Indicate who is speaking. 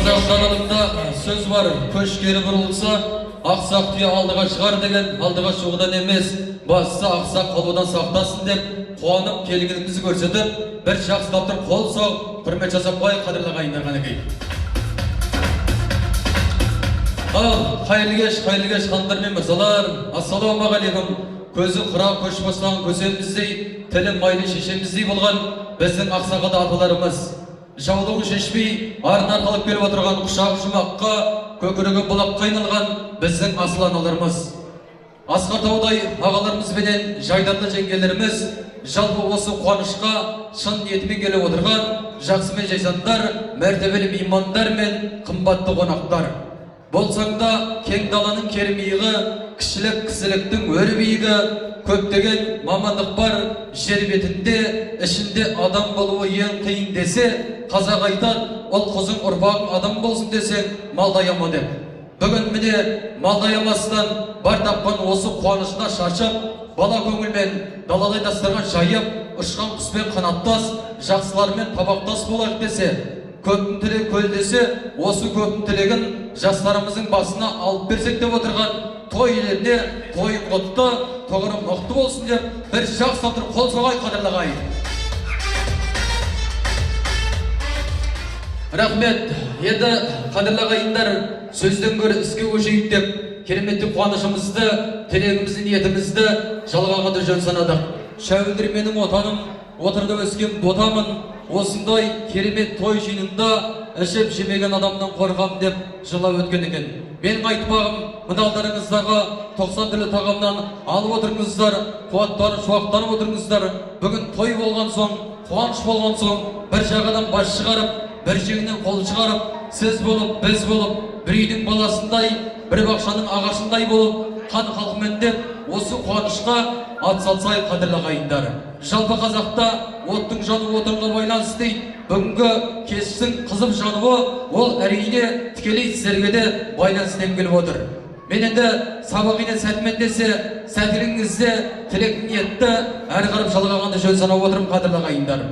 Speaker 1: Қазақ даналықта сөз бар, көш кері бұрылса, ақсақ түйе алдыға шығар деген, алдыға шығудан емес, бастысы ақсақ қалудан сақтасын деп, қуанып келгенімізді көрсетіп, бір жақсы таптыр қол соғып, құрмет жасап қой, қадірлі ағайындар қанекей. Ал, қайырлы кеш хандар мен мырзалар, ассалаумағалейкум. Көзі құра көш бастаған көсеміздей, тілі майлы шешеміздей болған біздің ақсақада аталарымыз. Жаулығын шешпей, арын арқалып келіп отырған құшақ жұмаққа, көкірегі бұлаққа айналған біздің асыл аналарымыз. Асқар таудай ағаларымызбенен жайдарлы жеңгелеріміз, жалпы осы қуанышқа шын ниетімен келіп отырған жақсы мен жайсандар, мәртебелі меймандар мен қымбатты қонақтар. Болсаң да кең даланың кермейігі, кішілік кісіліктің өр биігі, көптеген мамандық бар жер бетінде, ішінде адам болуы ең қиын десе, қазақ айтады, ол қызың ұрпағың адам болсын десең, малдаяма деп. Бүгін міне малдаямастан бар тапқан осы қуанышына шашып, бала көңілмен далалай дастархан жайып, ұшқан құспен қанаттас, жақсылармен табақтас болайық десе, көптің тілегі көл десе, осы көптің тілегін жастарымыздың басына алып берсек деп отырған той иелеріне той құтты, тоғыры мықты болсын деп, бір жақсы таптыр қол соғай қадірлі ағайын. Рахмет. Енді қадірлі ағайындар, сөзден гөрі іске көшейік деп, кереметті қуанышымызды, тілегімізді, ниетімізді жалғағанды жөн санадық. Шәуілдір менің отаным, отырды өскен ботамын, осындай керемет той жиынында ішіп жемеген адамнан қорғам деп жылап өткен екен. Менің айтпағым, мыналдарыңыздағы 90 түрлі тағамнан алып отырыңыздар, қуаттанып, шуақтанып отырыңыздар. Бүгін той болған соң, қуаныш болған соң, бір жағадан бас шығарып, бір жеңнен қол шығарып, сіз болып, біз болып, бір үйдің баласындай, бір бақшаның ағашындай болып, қан халқымен деп, осы қуанышқа атсалсай қадірлі ағайындар. Жалпы қазақта оттың жануы отынға байланысты дейді. Бүгінгі кештің қызып жануы ол әрине тікелей сіздерге де байланыстан келіп отыр. Мен енді сабағына сәтімен десе, сәтіліңізде тілек ниетті әрі қарап жалғағанды жөн санап отырмын қадірлі ағайындар.